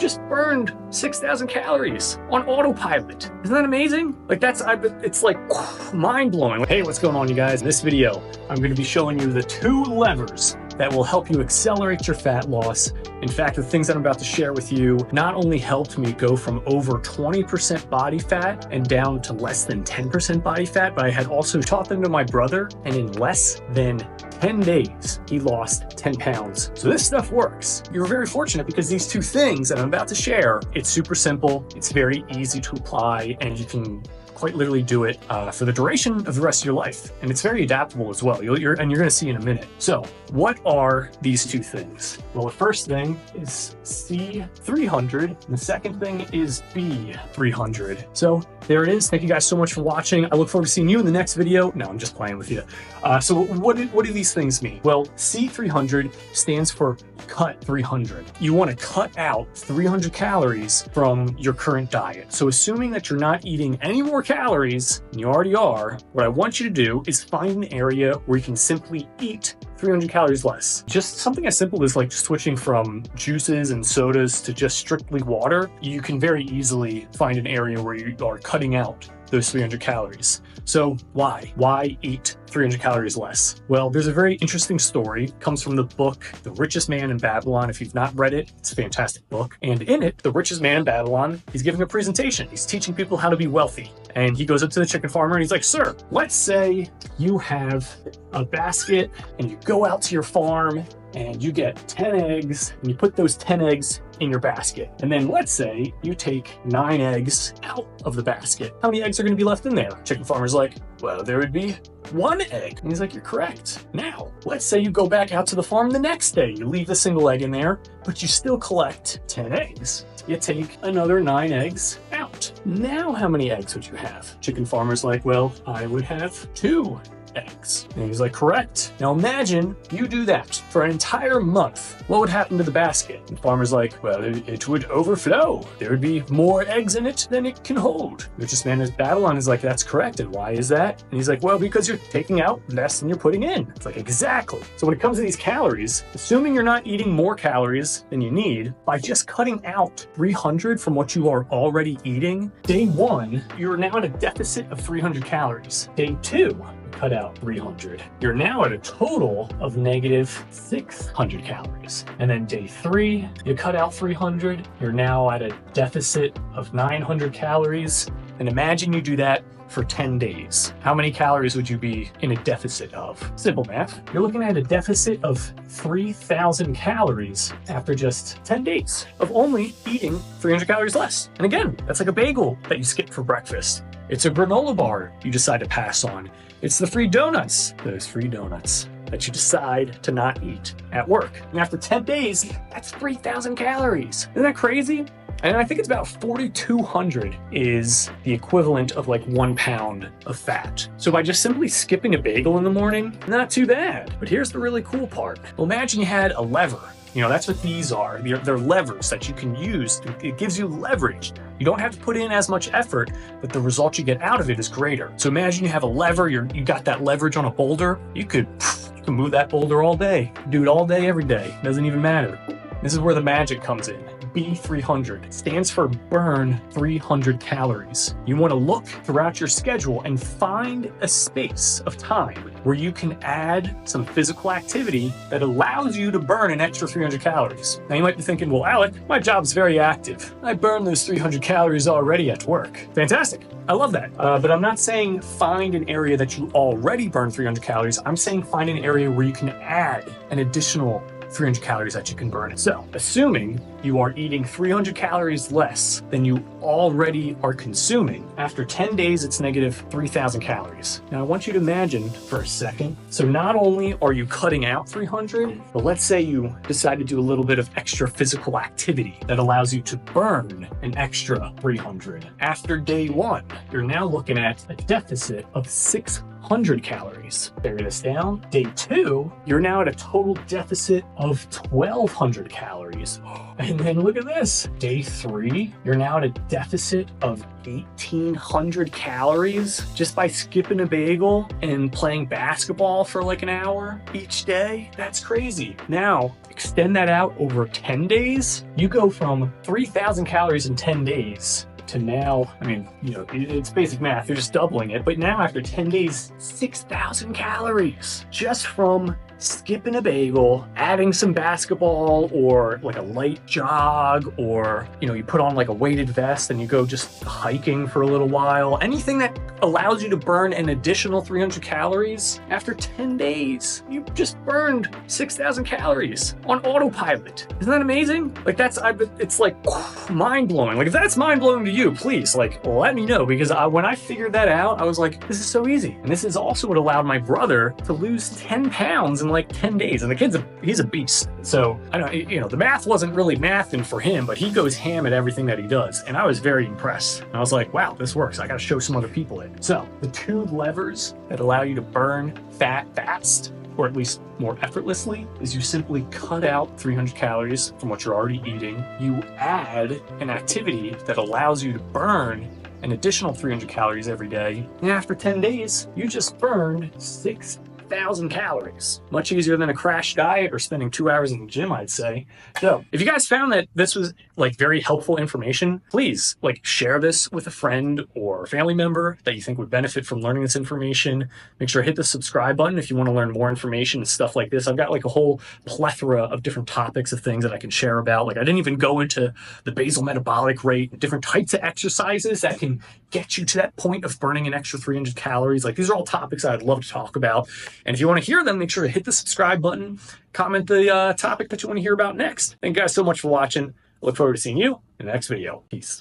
just burned 6,000 calories on autopilot. Isn't that amazing? Like it's like mind-blowing. Hey, what's going on, you guys? In this video, I'm going to be showing you the 2 levers that will help you accelerate your fat loss. In fact, the things that I'm about to share with you not only helped me go from over 20% body fat and down to less than 10% body fat, but I had also taught them to my brother, and in less than 10 days, he lost 10 pounds. So this stuff works. You're very fortunate because these 2 things that I'm about to share, it's super simple, it's very easy to apply, and you can quite literally do it for the duration of the rest of your life. And it's very adaptable as well. You're going to see in a minute. So what are these 2 things? Well, the first thing is C300. And the second thing is B300. So there it is. Thank you guys so much for watching. I look forward to seeing you in the next video. No, I'm just playing with you. So what do these things mean? Well, C300 stands for cut 300. You want to cut out 300 calories from your current diet. So assuming that you're not eating any more calories than you already are, what I want you to do is find an area where you can simply eat 300 calories less. Just something as simple as like switching from juices and sodas to just strictly water. You can very easily find an area where you are cutting out those 300 calories. So why eat 300 calories less? Well, there's a very interesting story. It comes from the book, The Richest Man in Babylon. If you've not read it, it's a fantastic book. And in it, the richest man in Babylon, he's giving a presentation. He's teaching people how to be wealthy. And he goes up to the chicken farmer and he's like, sir, let's say you have a basket and you go out to your farm and you get 10 eggs and you put those 10 eggs in your basket. And then let's say you take 9 eggs out of the basket. How many eggs are going to be left in there? Chicken farmer's like, well, there would be 1 egg. And he's like, you're correct. Now, let's say you go back out to the farm the next day. You leave the single egg in there, but you still collect 10 eggs. You take another 9 eggs out. Now, how many eggs would you have? Chicken farmer's like, well, I would have 2 eggs. And he's like, correct. Now imagine you do that for an entire month. What would happen to the basket? And the farmer's like, well, it would overflow. There would be more eggs in it than it can hold. The richest man in Babylon is like, that's correct. And why is that? And he's like, well, because you're taking out less than you're putting in. It's like, exactly. So when it comes to these calories, assuming you're not eating more calories than you need, by just cutting out 300 from what you are already eating, day 1, you're now at a deficit of 300 calories. Day 2, cut out 300. You're now at a total of negative 600 calories. And then day 3, you cut out 300. You're now at a deficit of 900 calories. And imagine you do that for 10 days. How many calories would you be in a deficit of? Simple math. You're looking at a deficit of 3,000 calories after just 10 days of only eating 300 calories less. And again, that's like a bagel that you skip for breakfast. It's a granola bar you decide to pass on. It's the free donuts, those free donuts that you decide to not eat at work. And after 10 days, that's 3,000 calories. Isn't that crazy? And I think it's about 4,200 is the equivalent of like 1 pound of fat. So by just simply skipping a bagel in the morning, not too bad. But here's the really cool part. Well, imagine you had a lever. You know, that's what these are. They're levers that you can use. It gives you leverage. You don't have to put in as much effort, but the result you get out of it is greater. So imagine you have a lever, you got that leverage on a boulder. You can move that boulder all day. Do it all day, every day. Doesn't even matter. This is where the magic comes in. B300 stands for burn 300 calories. You want to look throughout your schedule and find a space of time where you can add some physical activity that allows you to burn an extra 300 calories. Now you might be thinking, well, Alec, my job's very active. I burn those 300 calories already at work. Fantastic. I love that. But I'm not saying find an area that you already burn 300 calories. I'm saying find an area where you can add an additional 300 calories that you can burn. So assuming you are eating 300 calories less than you already are consuming, after 10 days, it's negative 3,000 calories. Now I want you to imagine for a second. So not only are you cutting out 300, but let's say you decide to do a little bit of extra physical activity that allows you to burn an extra 300. After day 1, you're now looking at a deficit of 600 1,300 calories. Bury this down. Day 2, you're now at a total deficit of 1,200 calories. And then look at this. Day 3, you're now at a deficit of 1,800 calories just by skipping a bagel and playing basketball for like an hour each day. That's crazy. Now, extend that out over 10 days. You go from 3,000 calories in 10 days to now, I mean, you know, it's basic math, you're just doubling it, but now after 10 days, 6,000 calories just from skipping a bagel, adding some basketball or like a light jog, or, you know, you put on like a weighted vest and you go just hiking for a little while. Anything that allows you to burn an additional 300 calories after 10 days. You just burned 6,000 calories on autopilot. Isn't that amazing? Like it's like mind blowing. Like if that's mind blowing to you, please like let me know, because when I figured that out, I was like, this is so easy. And this is also what allowed my brother to lose 10 pounds in like 10 days. And the he's a beast. So I don't, you know, the math wasn't really mathing for him, but he goes ham at everything that he does. And I was very impressed. And I was like, wow, this works. I got to show some other people it. So the 2 levers that allow you to burn fat fast, or at least more effortlessly, is you simply cut out 300 calories from what you're already eating. You add an activity that allows you to burn an additional 300 calories every day. And after 10 days, you just burned 6,000 calories. Much easier than a crash diet or spending 2 hours in the gym, I'd say. So if you guys found that this was like very helpful information, please like share this with a friend or a family member that you think would benefit from learning this information. Make sure to hit the subscribe button if you want to learn more information and stuff like this. I've got like a whole plethora of different topics of things that I can share about. Like I didn't even go into the basal metabolic rate, different types of exercises that can get you to that point of burning an extra 300 calories. Like these are all topics I'd love to talk about. And if you want to hear them, make sure to hit the subscribe button, comment the topic that you want to hear about next. Thank you guys so much for watching. I look forward to seeing you in the next video. Peace.